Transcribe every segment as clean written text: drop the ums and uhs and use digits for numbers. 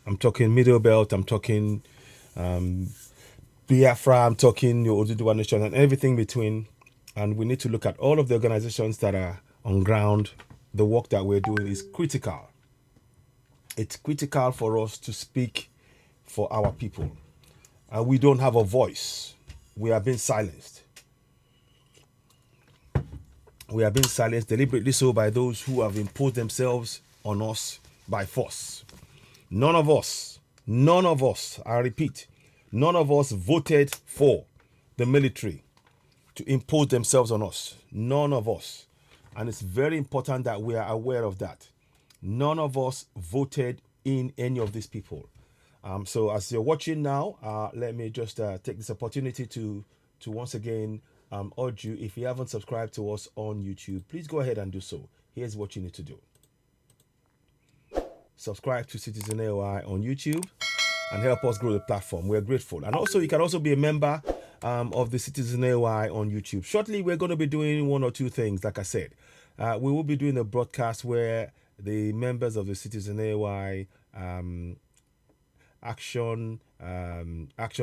I'm talking Middle Belt. I'm talking um, Biafra. I'm talking your Oduduwa Nation and everything between. And we need to look at all of the organizations that are on ground. The work that we're doing is critical. It's critical for us to speak for our people. And we don't have a voice. We are being silenced. We are being silenced deliberately so by those who have imposed themselves on us by force. None of us, I repeat, none of us voted for the military to impose themselves on us. None of us. And it's very important that we are aware of that. None of us voted in any of these people. So as you're watching now, let me just take this opportunity to once again urge you, if you haven't subscribed to us on YouTube, please go ahead and do so. Here's what you need to do. Subscribe to Citizen AOI on YouTube and help us grow the platform. We're grateful. And also, you can also be a member of the Citizen AOI on YouTube. Shortly, we're going to be doing one or two things, like I said. We will be doing a broadcast where the members of the Citizen AOI action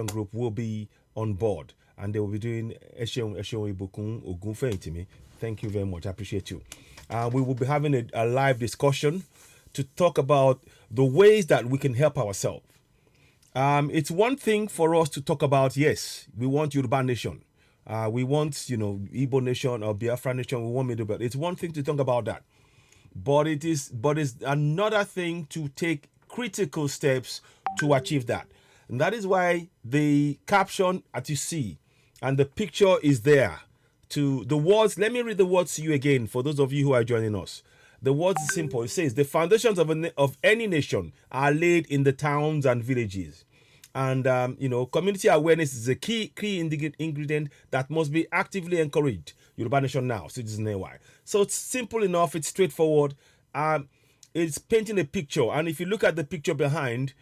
group will be on board, and they will be doing Esheon Ibukun Ogunfeyintimi. Thank you very much. I appreciate you. We will be having a live discussion to talk about the ways that we can help ourselves. It's one thing for us to talk about, yes, we want Yoruba Nation. We want, Igbo Nation or Biafra Nation. We want Middle Belt. It's one thing to talk about that. But it's another thing to take critical steps to achieve that. And that is why the caption that you see and the picture is there. To the words, let me read the words to you again for those of you who are joining us. The words is simple. It says, the foundations of any nation are laid in the towns and villages. And, community awareness is a key ingredient that must be actively encouraged. Yoruba Nation Now, Citizen AY. So it's simple enough. It's straightforward. It's painting a picture. And if you look at the picture behind,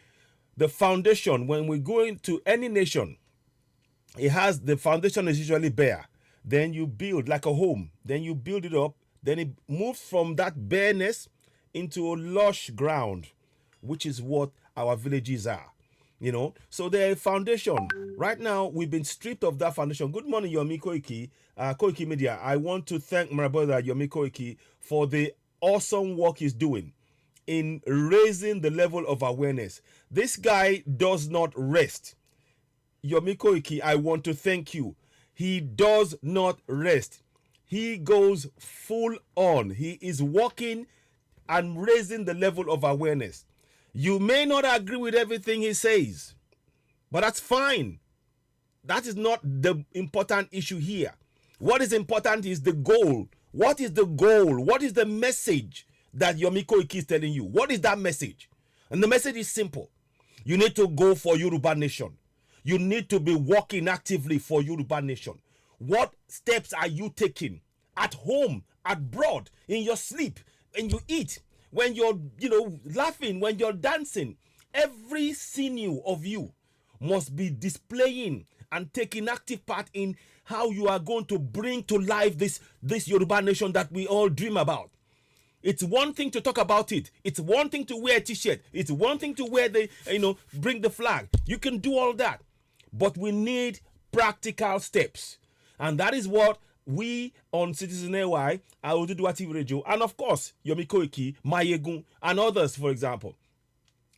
the foundation, when we go into any nation, the foundation is usually bare. Then you build like a home. Then you build it up. Then it moves from that bareness into a lush ground, which is what our villages are. So they're a foundation. Right now, we've been stripped of that foundation. Good morning, Yomi Koiki, Koiki Media. I want to thank my brother, Yomi Koiki, for the awesome work he's doing in raising the level of awareness. This guy does not rest. Yomi Koiki, I want to thank you. He does not rest. He goes full on. He is working and raising the level of awareness. You may not agree with everything he says, but that's fine. That is not the important issue here. What is important is the goal. What is the goal? What is the message that Yomi Koiki is telling you? What is that message? And the message is simple. You need to go for Yoruba Nation. You need to be working actively for Yoruba Nation. What steps are you taking at home, abroad, in your sleep, when you eat, when you're, laughing, when you're dancing? Every sinew of you must be displaying and taking active part in how you are going to bring to life this Yoruba Nation that we all dream about. It's one thing to talk about it. It's one thing to wear a t-shirt. It's one thing to wear bring the flag. You can do all that. But we need practical steps. And that is what we on Citizen AY, Oduduwa TV Radio, and of course, Yomi Koiki, Mayegun, and others, for example.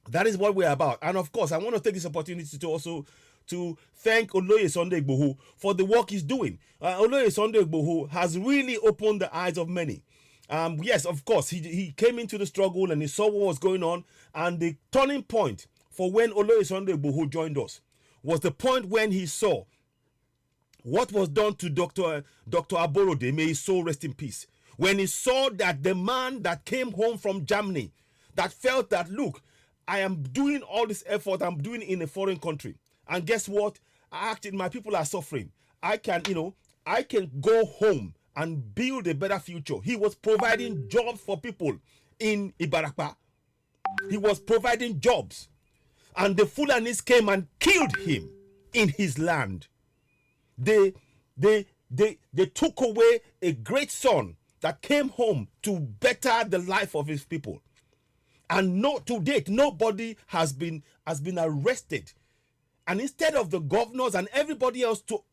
That is what we're about. And of course, I want to take this opportunity to also to thank Oloye Sunday Igboho for the work he's doing. Oloye Sunday Igboho has really opened the eyes of many. Yes, of course, he came into the struggle and he saw what was going on. And the turning point for when Oloye Sunday Igboho joined us was the point when he saw what was done to Dr. Aborode, may his soul rest in peace. When he saw that the man that came home from Germany, that felt that, look, I am doing all this effort, I'm doing it in a foreign country. And guess what? My people are suffering. I can go home and build a better future. He was providing jobs for people in Ibarakpa. He was providing jobs. And the Fulanis came and killed him in his land. They took away a great son that came home to better the life of his people. And no, to date, nobody has been arrested. And instead of the governors and everybody else to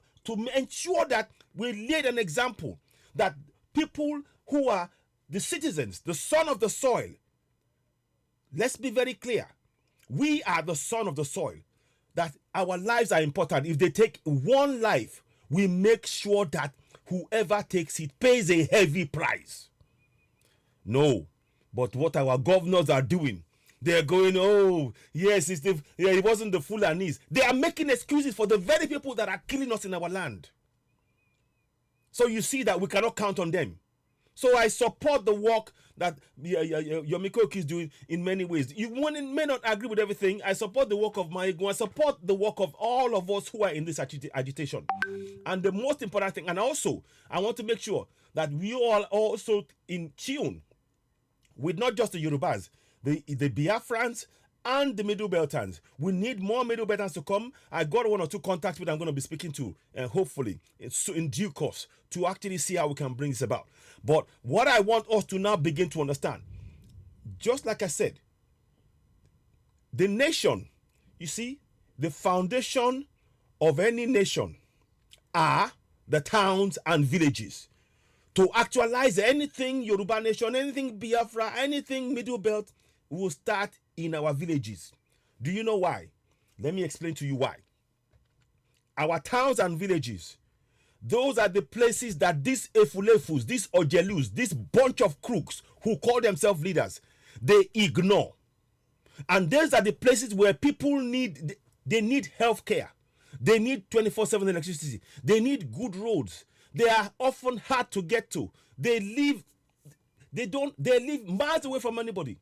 ensure that we laid an example that people who are the citizens, the son of the soil, let's be very clear. We are the son of the soil. That our lives are important. If they take one life, we make sure that whoever takes it pays a heavy price. No, but what our governors are doing, they're going, oh, yes, it wasn't the Fulanis. They are making excuses for the very people that are killing us in our land. So you see that we cannot count on them. So I support the work that Yomi Koiki is doing in many ways. You may not agree with everything. I support the work of Maigo. I support the work of all of us who are in this agitation. And the most important thing, and also, I want to make sure that we all also in tune with not just the Yorubas, the Biafrans and the Middle Beltans. We need more Middle Beltans to come. I got 1 or 2 contacts which I'm going to be speaking to, and hopefully in due course, to actually see how we can bring this about. But what I want us to now begin to understand, just like I said, the nation, you see, the foundation of any nation are the towns and villages. To actualize anything Yoruba nation, anything Biafra, anything Middle Belt, will start in our villages. Do you know why? Let me explain to you why. Our towns and villages, those are the places that these Efulefus, these Ojelus, this bunch of crooks who call themselves leaders, they ignore. And those are the places where people need health care. They need 24/7 electricity. They need good roads. They are often hard to get to. They live miles away from anybody.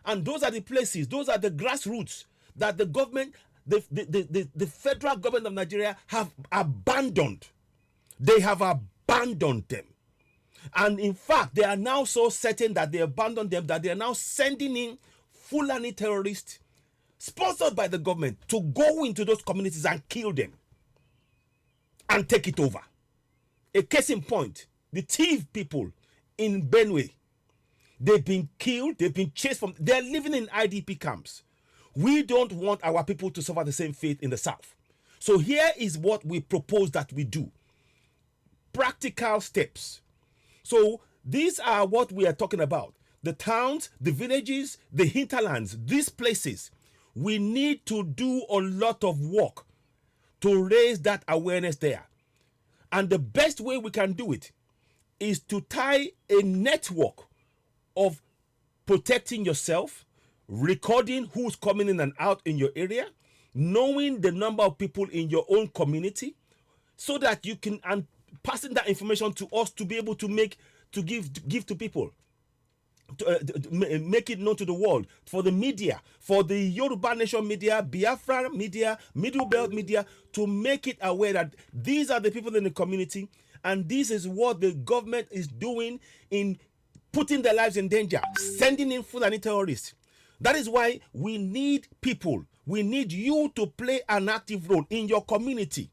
And those are the places, those are the grassroots that the government, the federal government of Nigeria have abandoned. They have abandoned them. And in fact, they are now so certain that they abandoned them that they are now sending in Fulani terrorists sponsored by the government to go into those communities and kill them and take it over. A case in point, the thief people in Benue, they've been killed, they've been chased from, they're living in IDP camps. We don't want our people to suffer the same fate in the south. So here is what we propose that we do. Practical steps. So these are what we are talking about. The towns, the villages, the hinterlands, these places. We need to do a lot of work to raise that awareness there. And the best way we can do it is to tie a network of protecting yourself, recording who's coming in and out in your area, knowing the number of people in your own community, so that you can, and passing that information to us to be able to give to people, to make it known to the world, for the media, for the Yoruba Nation media, Biafra media, Middle Belt media, to make it aware that these are the people in the community, and this is what the government is doing in putting their lives in danger, sending in Fulani terrorists. That is why we need people. We need you to play an active role in your community.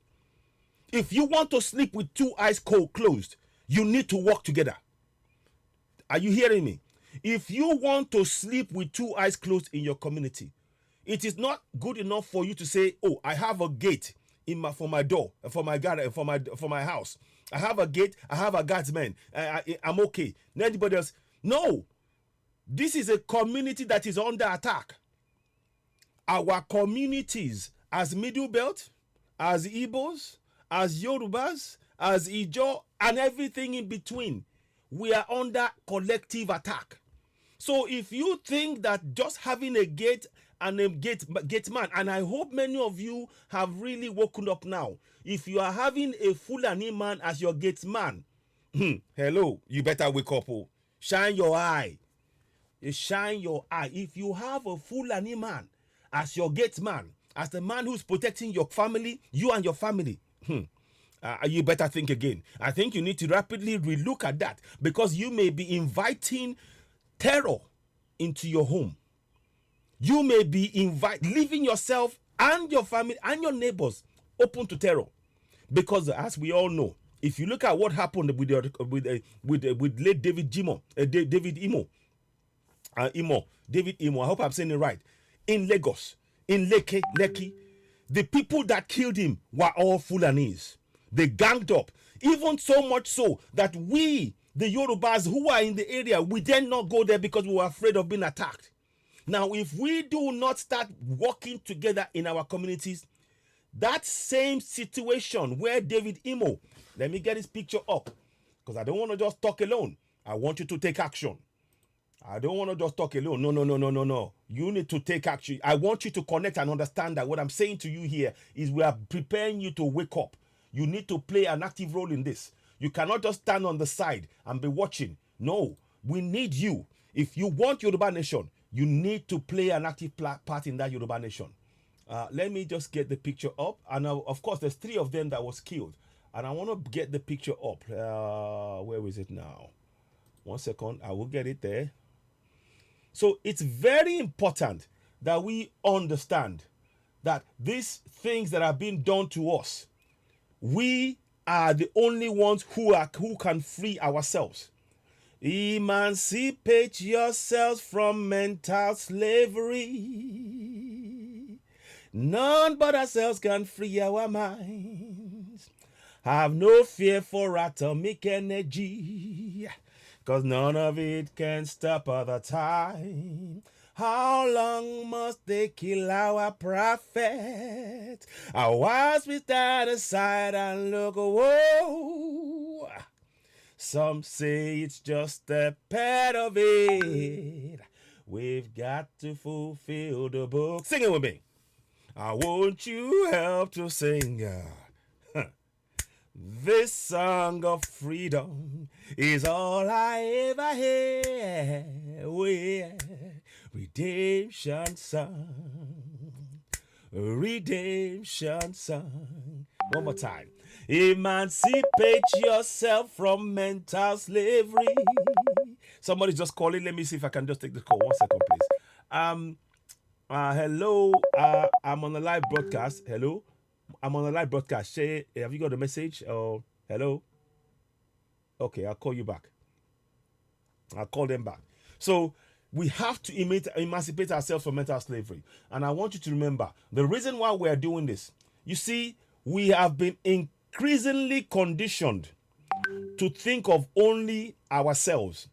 If you want to sleep with 2 eyes closed, you need to work together. Are you hearing me? If you want to sleep with 2 eyes closed in your community, it is not good enough for you to say, "Oh, I have a gate for my door, for my garden, for my house. I have a gate. I have a guardsman. I'm okay." Anybody else? No. This is a community that is under attack. Our communities, as Middle Belt, as Igbos, as Yorubas, as Ijo, and everything in between, we are under collective attack. So if you think that just having a gate and a gate man, and I hope many of you have really woken up now, if you are having a Fulani man as your gate man, hello, you better wake up. Oh. Shine your eye. Shine your eye. If you have a Fulani man as your gate man, as the man who's protecting your family, you and your family, you better think again. I think you need to rapidly relook at that, because you may be inviting terror into your home. You may be leaving yourself and your family and your neighbors open to terror, because as we all know, if you look at what happened with late David Imo, Imo, David Imo, I hope I'm saying it right, in Lagos, in Lekki, the people that killed him were all Fulanis. They ganged up, even so much so that we, the Yorubas who are in the area, we did not go there because we were afraid of being attacked. Now, if we do not start working together in our communities, that same situation where David Imo, let me get his picture up, because I don't want to just talk alone. I want you to take action. I don't want to just talk alone. No. You need to take action. I want you to connect and understand that what I'm saying to you here is we are preparing you to wake up. You need to play an active role in this. You cannot just stand on the side and be watching. No, we need you. If you want Yoruba Nation, you need to play an active part in that Yoruba Nation. Let me just get the picture up. And of course, there's 3 of them that was killed. And I want to get the picture up. Where is it now? 1 second. I will get it there. So it's very important that we understand that these things that are being done to us, we are the only ones who can free ourselves. Emancipate yourselves from mental slavery. None but ourselves can free our minds. Have no fear for atomic energy, 'cause none of it can stop other time. How long must they kill our prophet? Whilst we stand aside and look, whoa. Some say it's just a part of it. We've got to fulfill the book. Sing it with me. I want you help to sing. This song of freedom is all I ever hear. Redemption song. Redemption song. One more time. Emancipate yourself from mental slavery. Somebody just call it. Let me see if I can just take the call. 1 second, please. Hello. I'm on the live broadcast. Hello. I'm on the live broadcast. Shay, have you got a message? Oh, hello. Okay, I'll call you back. I'll call them back. So we have to emancipate ourselves from mental slavery. And I want you to remember the reason why we are doing this. You see, we have been increasingly conditioned to think of only ourselves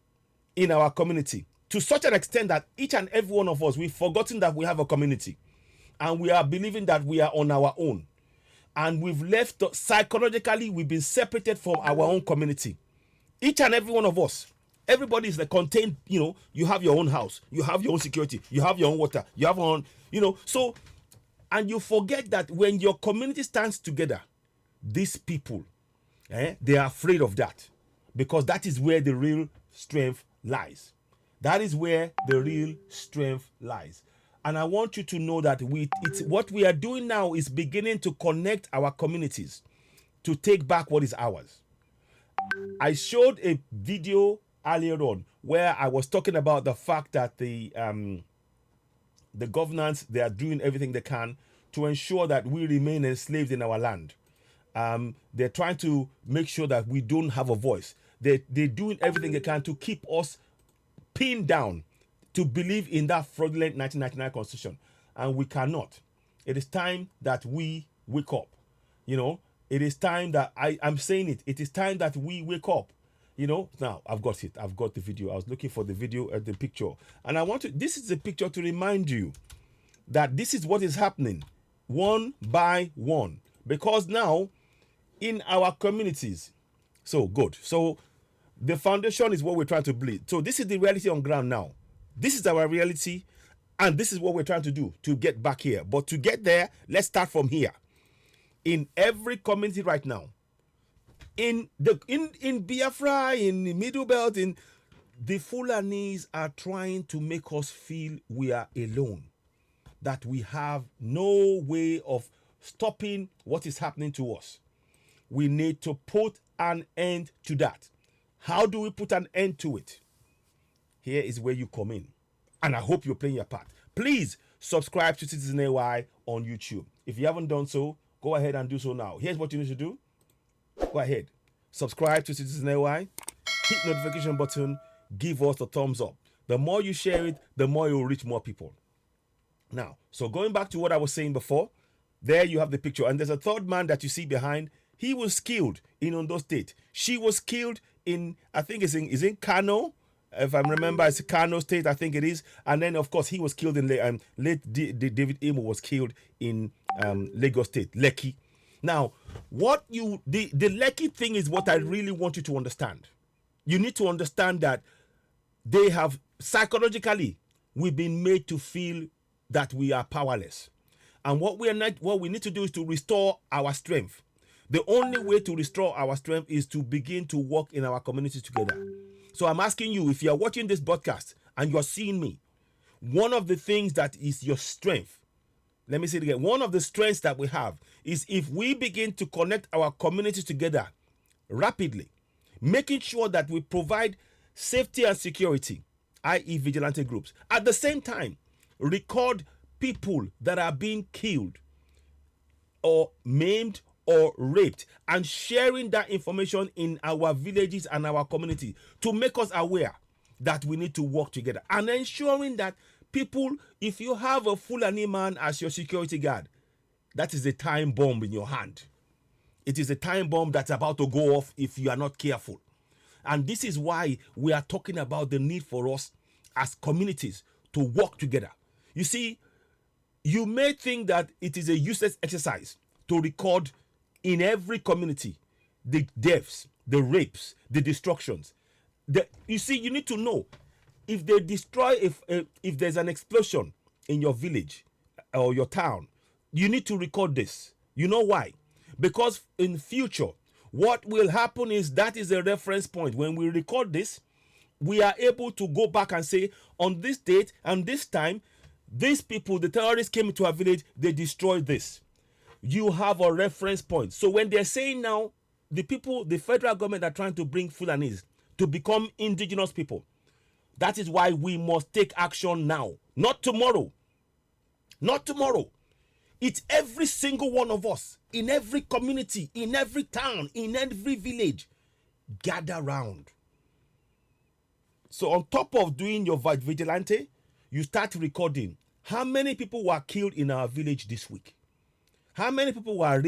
in our community to such an extent that each and every one of us, we've forgotten that we have a community and we are believing that we are on our own. And we've left, psychologically, we've been separated from our own community. Each and every one of us, everybody is contained, you have your own house, you have your own security, you have your own water, you have your own, so, and you forget that when your community stands together, these people, they are afraid of that because that is where the real strength lies. That is where the real strength lies. And I want you to know that what we are doing now is beginning to connect our communities to take back what is ours. I showed a video earlier on where I was talking about the fact that the governance, they are doing everything they can to ensure that we remain enslaved in our land. They're trying to make sure that we don't have a voice. They're doing everything they can to keep us pinned down, to believe in that fraudulent 1999 constitution, and we cannot. It is time that we wake up. It is time that I'm saying it. It is time that we wake up. Now I've got it. I've got the video. I was looking for the video and the picture, and this is the picture to remind you that this is what is happening one by one, because now in our communities, so good. So the foundation is what we're trying to build. So this is the reality on ground now. This is our reality, and this is what we're trying to do to get back here. But to get there, let's start from here. In every community right now, in Biafra, in the Middle Belt, in the Fulanis are trying to make us feel we are alone, that we have no way of stopping what is happening to us. We need to put an end to that. How do we put an end to it? Here is where you come in. And I hope you're playing your part. Please subscribe to Citizen AY on YouTube. If you haven't done so, go ahead and do so now. Here's what you need to do. Go ahead. Subscribe to Citizen AY. Hit notification button. Give us a thumbs up. The more you share it, the more you will reach more people. Now, so going back to what I was saying before, there you have the picture. And there's a third man that you see behind. He was killed in Ondo State. She was killed in, I think is in Kano. If I remember, it's Kano State, I think it is. And then, of course, he was killed in late David Imo was killed in Lagos State, Lekki. Now, the Lekki thing is what I really want you to understand. You need to understand that they have psychologically, we've been made to feel that we are powerless. And what we need to do is to restore our strength. The only way to restore our strength is to begin to work in our community together. So I'm asking you, if you're watching this broadcast and you're seeing me, one of the things that is your strength, let me say it again, one of the strengths that we have is if we begin to connect our community together rapidly, making sure that we provide safety and security, i.e. vigilante groups. At the same time, record people that are being killed or maimed or raped, and sharing that information in our villages and our community to make us aware that we need to work together, and ensuring that people, if you have a Fulani man as your security guard, that is a time bomb in your hand. It is a time bomb that's about to go off if you are not careful. And this is why we are talking about the need for us as communities to work together. You see, you may think that it is a useless exercise to record in every community the deaths, the rapes, the destructions. You see, you need to know if they destroy, if there's an explosion in your village or your town, you need to record this. You know why? Because in future, what will happen is that is a reference point. When we record this, we are able to go back and say, on this date and this time, these people, the terrorists came into our village, they destroyed this. You have a reference point. So when they're saying now, the federal government are trying to bring Fulanis to become indigenous people. That is why we must take action now, not tomorrow. Not tomorrow. It's every single one of us, in every community, in every town, in every village. Gather round. So on top of doing your vigilante, you start recording how many people were killed in our village this week. How many people were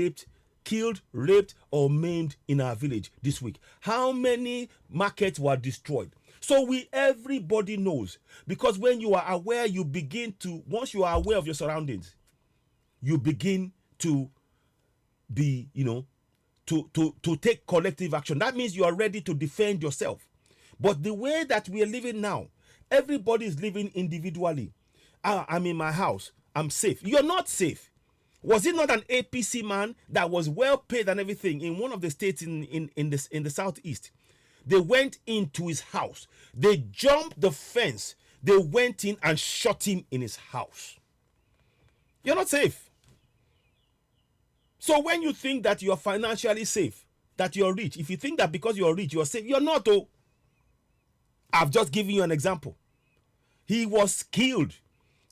killed, raped, or maimed in our village this week? How many markets were destroyed? So everybody knows. Because when you are aware, you begin to, once you are aware of your surroundings, you begin to be, to take collective action. That means you are ready to defend yourself. But the way that we are living now, everybody is living individually. I'm in my house. I'm safe. You're not safe. Was it not an APC man that was well paid and everything in one of the states in the southeast? They went into his house. They jumped the fence. They went in and shot him in his house. You're not safe. So when you think that you're financially safe, that you're rich, if you think that because you're rich, you're safe, you're not. Oh, I've just given you an example. He was killed.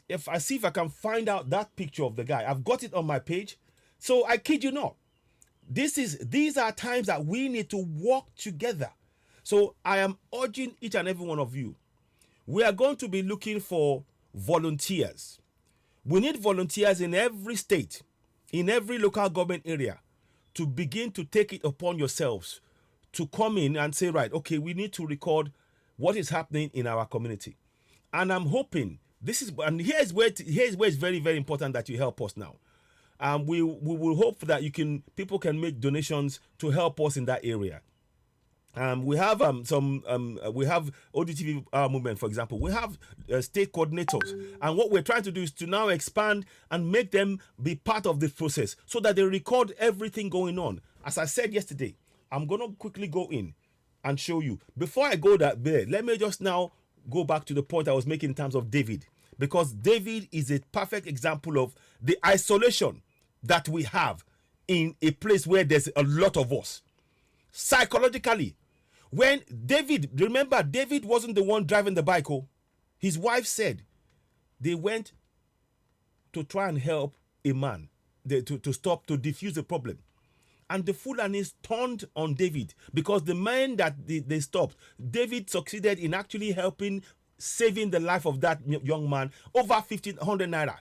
If I see if I can find out that picture of the guy, I've got it on my page. So I kid you not. These are times that we need to work together. So I am urging each and every one of you. We are going to be looking for volunteers. We need volunteers in every state, in every local government area, to begin to take it upon yourselves to come in and say, right, okay, we need to record what is happening in our community. And I'm hoping here's where it's very, very important that you help us now. We will hope that people can make donations to help us in that area. We have we have ODTV movement, for example. We have state coordinators, and what we're trying to do is to now expand and make them be part of this process so that they record everything going on. As I said yesterday, I'm gonna quickly go in and show you. Before I go there, let me just now go back to the point I was making in terms of David, because David is a perfect example of the isolation that we have in a place where there's a lot of us. Psychologically, when remember, David wasn't the one driving the bike. His wife said they went to try and help a man to defuse the problem. And the Fulanis turned on David because the man that they stopped, David succeeded in actually helping saving the life of that young man, over 1,500 naira.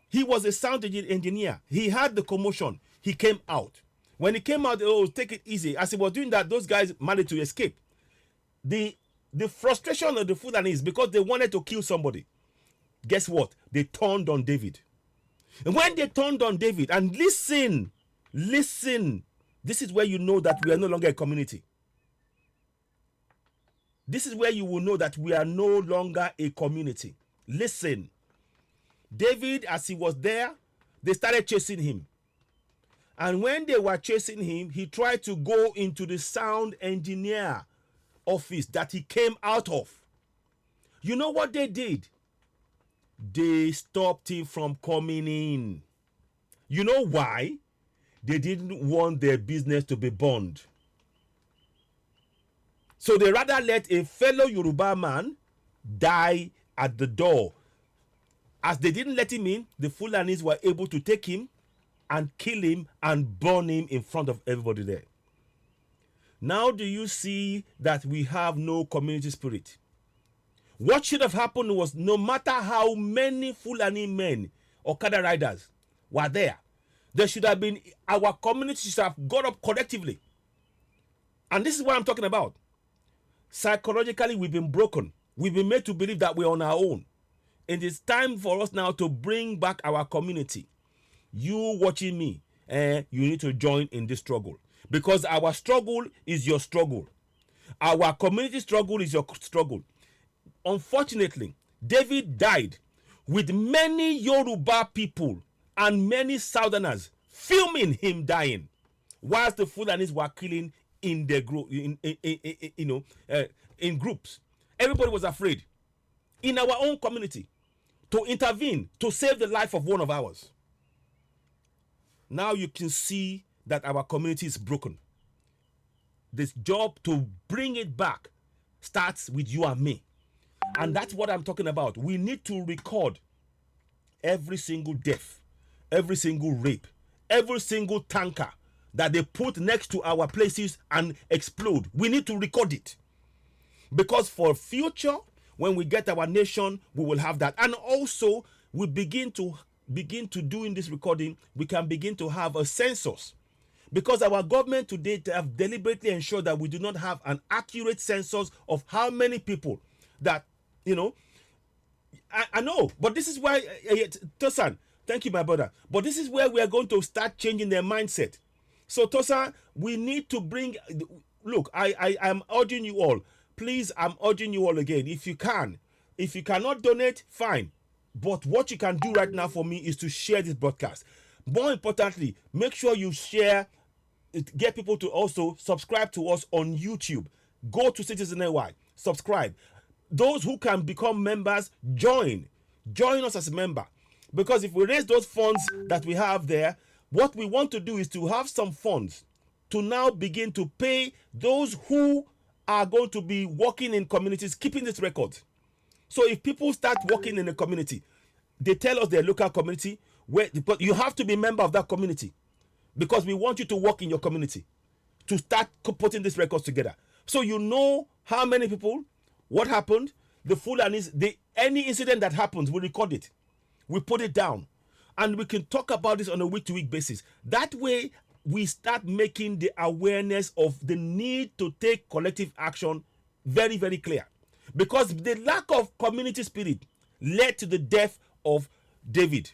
He was a sound engineer. He had the commotion. He came out. When he came out, oh, take it easy. As he was doing that, those guys managed to escape. The frustration of the Fulani is because they wanted to kill somebody. Guess what? They turned on David. And when they turned on David, and listen, this is where you know that we are no longer a community. This is where you will know that we are no longer a community. Listen. David, as he was there, they started chasing him. And when they were chasing him, he tried to go into the sound engineer office that he came out of. You know what they did? They stopped him from coming in. You know why? They didn't want their business to be burned. So they rather let a fellow Yoruba man die at the door. As they didn't let him in, the Fulanis were able to take him and kill him and burn him in front of everybody there. Now do you see that we have no community spirit? What should have happened was, no matter how many Fulani men, Okada riders were there should have been, our community should have got up collectively. And this is what I'm talking about. Psychologically, we've been broken. We've been made to believe that we're on our own. And it's time for us now to bring back our community. You watching me, you need to join in this struggle. Because our struggle is your struggle. Our community struggle is your struggle. Unfortunately, David died with many Yoruba people and many Southerners filming him dying, whilst the Fulanis were killing in the group, in groups. Everybody was afraid in our own community to intervene to save the life of one of ours. Now you can see that our community is broken. This job to bring it back starts with you and me. And that's what I'm talking about. We need to record every single death, every single rape, every single tanker that they put next to our places and explode. We need to record it. Because for future, when we get our nation, we will have that. And also, we begin to doing this recording, we can begin to have a census. Because our government today have deliberately ensured that we do not have an accurate census of how many people that, I know, but this is why, Tosan, thank you, my brother. But this is where we are going to start changing their mindset. So, Tosan, we need to bring, look, I am urging you all, please, I'm urging you all again, if you can. If you cannot donate, fine. But what you can do right now for me is to share this broadcast. More importantly, make sure you share, get people to also subscribe to us on YouTube. Go to Citizen AY, subscribe. Those who can become members, join us as a member. Because if we raise those funds that we have there, what we want to do is to have some funds to now begin to pay those who are going to be working in communities, keeping this record. So if people start working in a community, they tell us their local community, but you have to be a member of that community, because we want you to work in your community to start putting these records together. So you know how many people, what happened, the Fulanis, any incident that happens, we record it. We put it down. And we can talk about this on a week-to-week basis. That way, we start making the awareness of the need to take collective action very, very clear. Because the lack of community spirit led to the death of David.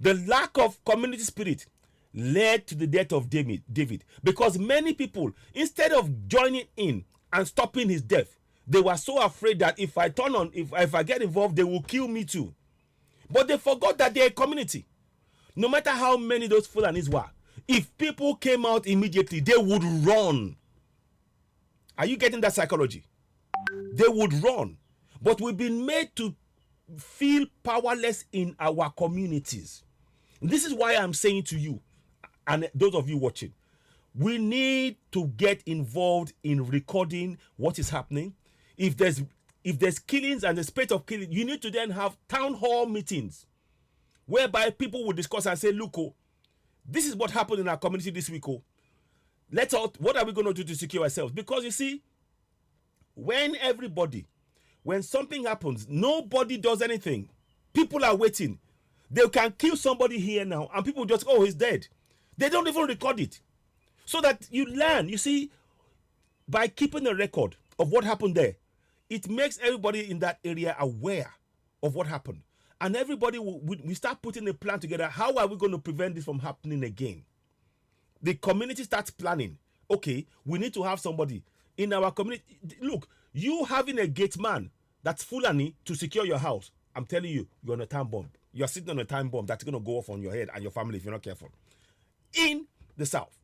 The lack of community spirit led to the death of David. Because many people, instead of joining in and stopping his death, they were so afraid that if I turn on, if I get involved, they will kill me too. But they forgot that they're a community. No matter how many those Fulanis were, if people came out immediately, they would run. Are you getting that psychology? They would run. But we've been made to feel powerless in our communities. This is why I'm saying to you, and those of you watching, we need to get involved in recording what is happening. If there's killings and the spate of killing, you need to then have town hall meetings whereby people will discuss and say, look, oh, this is what happened in our community this week. Oh, what are we going to do to secure ourselves? Because you see, when everybody when something happens, nobody does anything. People are waiting. They can kill somebody here now, and people just, oh, he's dead. They don't even record it. So that you learn. You see, by keeping a record of what happened there, it makes everybody in that area aware of what happened. And everybody, we start putting a plan together. How are we going to prevent this from happening again? The community starts planning. Okay, we need to have somebody in our community. Look, you having a gate man that's Fulani to secure your house, I'm telling you, you're on a time bomb. You're sitting on a time bomb that's going to go off on your head and your family if you're not careful. In the South.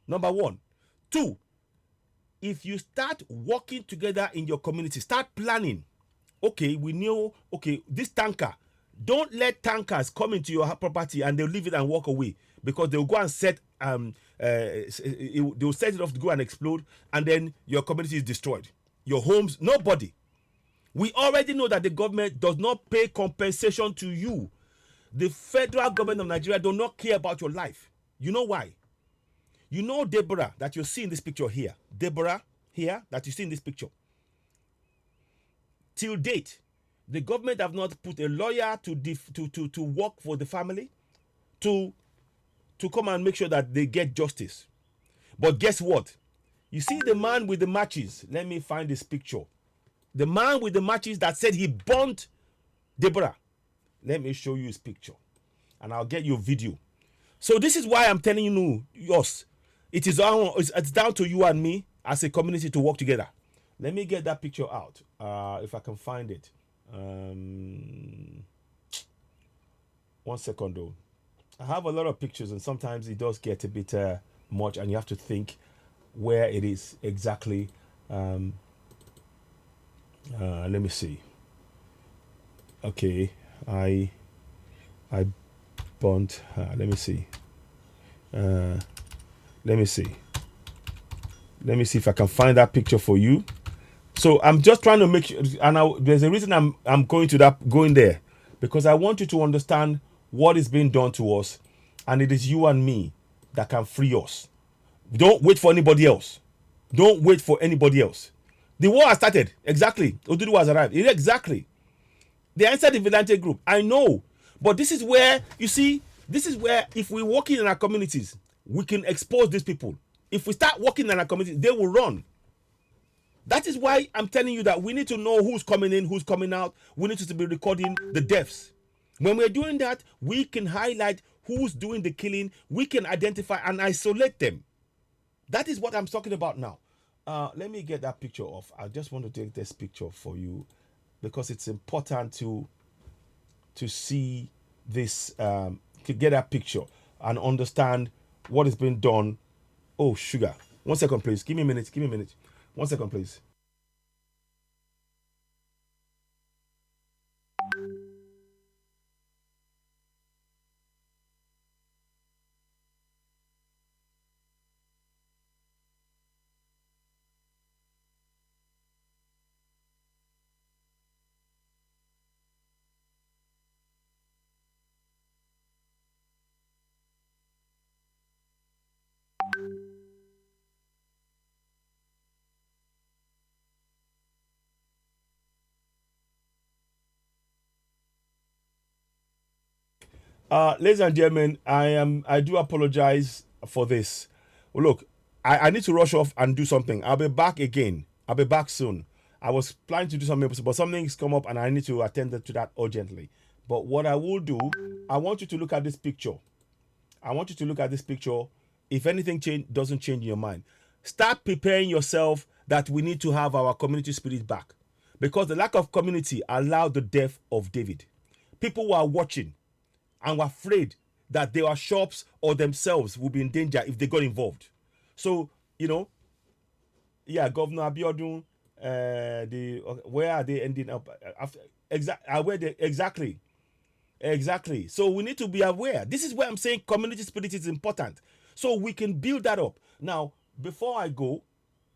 Number one. Two, if you start working together in your community, start planning. Okay, we know, okay, this tanker, don't let tankers come into your property and they'll leave it and walk away, because they'll go and set, they'll set it off to go and explode, and then your community is destroyed. Your homes, nobody. We already know that the government does not pay compensation to you. The federal government of Nigeria do not care about your life. You know why? You know Deborah that you see in this picture here. Deborah here that you see in this picture. Till date, the government have not put a lawyer to work for the family, to come and make sure that they get justice. But guess what? You see the man with the matches. Let me find this picture. The man with the matches that said he burnt Deborah. Let me show you his picture, and I'll get you a video. So this is why I'm telling you, yes, it's down to you and me as a community to work together. Let me get that picture out, if I can find it. 1 second though. I have a lot of pictures, and sometimes it does get a bit much, and you have to think where it is exactly. Let me see. Okay, I burnt. Let me see. Let me see. Let me see if I can find that picture for you. So I'm just trying to make sure, and there's a reason I'm going there, because I want you to understand what is being done to us, and it is you and me that can free us. Don't wait for anybody else. Don't wait for anybody else. The war has started. Exactly. Odudu has arrived. Exactly. They answered the vigilante group. I know. But this is where, you see, this is where if we work in our communities, we can expose these people. If we start working in our communities, they will run. That is why I'm telling you that we need to know who's coming in, who's coming out. We need to be recording the deaths. When we're doing that, we can highlight who's doing the killing. We can identify and isolate them. That is what I'm talking about now. Let me get that picture off. I just want to take this picture for you, because it's important to see this, to get that picture and understand what is being done. Oh, sugar. 1 second, please. Give me a minute. 1 second, please. Ladies and gentlemen, I do apologize for this. Well, look, I need to rush off and do something. I'll be back again. I'll be back soon. I was planning to do something, but something's come up and I need to attend to that urgently. But what I will do, I want you to look at this picture. If anything doesn't change in your mind, start preparing yourself that we need to have our community spirit back, because the lack of community allowed the death of David. People were watching and were afraid that their shops or themselves would be in danger if they got involved. So, Governor Abiodun, where are they ending up? Exactly. So we need to be aware. This is where I'm saying community spirit is important, so we can build that up. Now, before I go,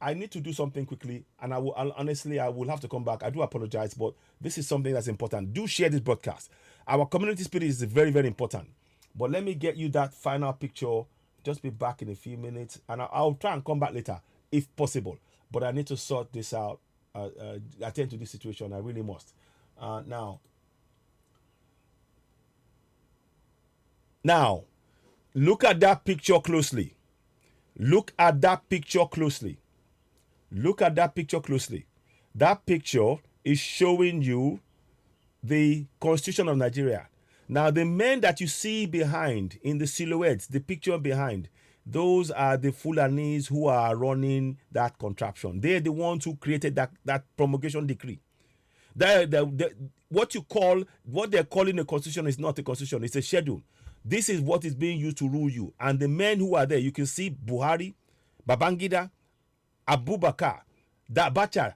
I need to do something quickly, and I will have to come back. I do apologize, but this is something that's important. Do share this broadcast. Our community spirit is very, very important. But let me get you that final picture. Just be back in a few minutes, and I'll try and come back later if possible. But I need to sort this out attend to this situation. I really must. Now, look at that picture closely. Look at that picture closely. Look at that picture closely. That picture is showing you the Constitution of Nigeria. Now, the men that you see behind in the silhouettes, the picture behind, those are the Fulanis who are running that contraption. They're the ones who created that promulgation decree. What they're calling a constitution is not a constitution, it's a schedule. This is what is being used to rule you. And the men who are there, you can see Buhari, Babangida, Abubakar, Abacha,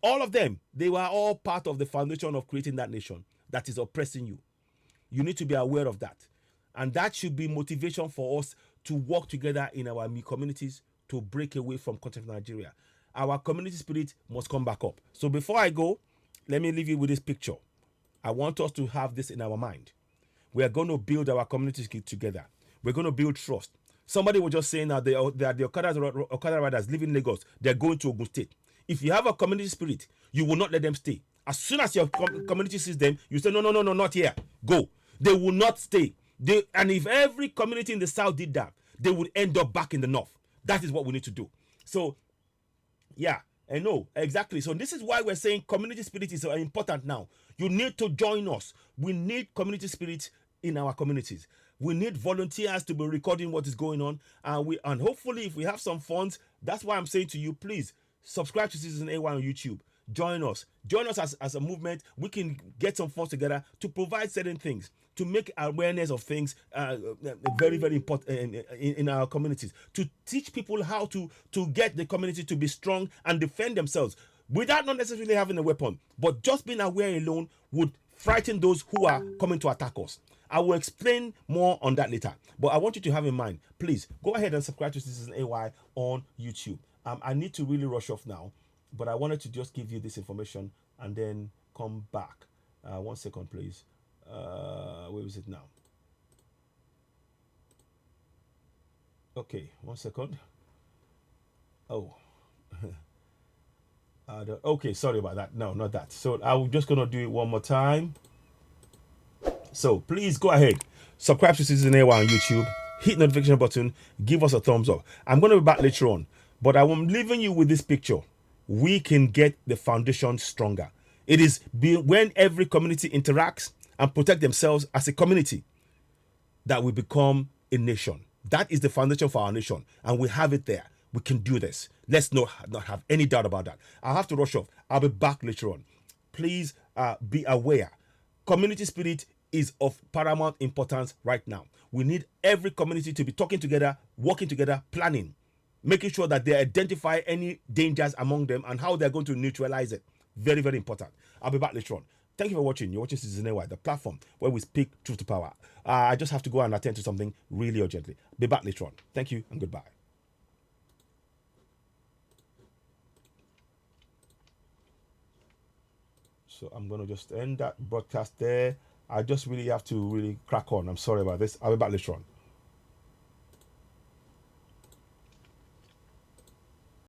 all of them, they were all part of the foundation of creating that nation that is oppressing you. You need to be aware of that. And that should be motivation for us to work together in our communities to break away from contempt Nigeria. Our community spirit must come back up. So before I go, let me leave you with this picture. I want us to have this in our mind. We are going to build our communities together. We're going to build trust. Somebody was just saying that the Okada riders living in Lagos, they're going to Ogun State. If you have a community spirit, you will not let them stay. As soon as your community sees them, you say, no, not here. Go. They will not stay. And if every community in the South did that, they would end up back in the North. That is what we need to do. So, yeah, I know, exactly. So this is why we're saying community spirit is important now. You need to join us. We need community spirit in our communities. We need volunteers to be recording what is going on. And hopefully, if we have some funds, that's why I'm saying to you, please, subscribe to Citizen AY on YouTube. Join us as a movement. We can get some funds together to provide certain things, to make awareness of things very, very important in our communities, to teach people how to get the community to be strong and defend themselves without not necessarily having a weapon. But just being aware alone would frighten those who are coming to attack us. I will explain more on that later. But I want you to have in mind, please go ahead and subscribe to Citizen AY on YouTube. I need to really rush off now, but I wanted to just give you this information and then come back. 1 second, please. Where is it now? Okay, 1 second. Oh. Okay, sorry about that. No, not that. So I'm just going to do it one more time. So please go ahead. Subscribe to Citizen AY on YouTube. Hit the notification button. Give us a thumbs up. I'm going to be back later on. But I'm leaving you with this picture. We can get the foundation stronger. It is when every community interacts and protect themselves as a community that we become a nation. That is the foundation for our nation. And we have it there. We can do this. Let's not have any doubt about that. I have to rush off. I'll be back later on. Please be aware. Community spirit is of paramount importance right now. We need every community to be talking together, working together, planning, making sure that they identify any dangers among them and how they're going to neutralize it. Very, very important. I'll be back later on. Thank you for watching. You're watching Citizen AY, the platform where we speak truth to power. I just have to go and attend to something really urgently. Be back later on. Thank you and goodbye. So I'm going to just end that broadcast there. I just really have to crack on. I'm sorry about this. I'll be back later on.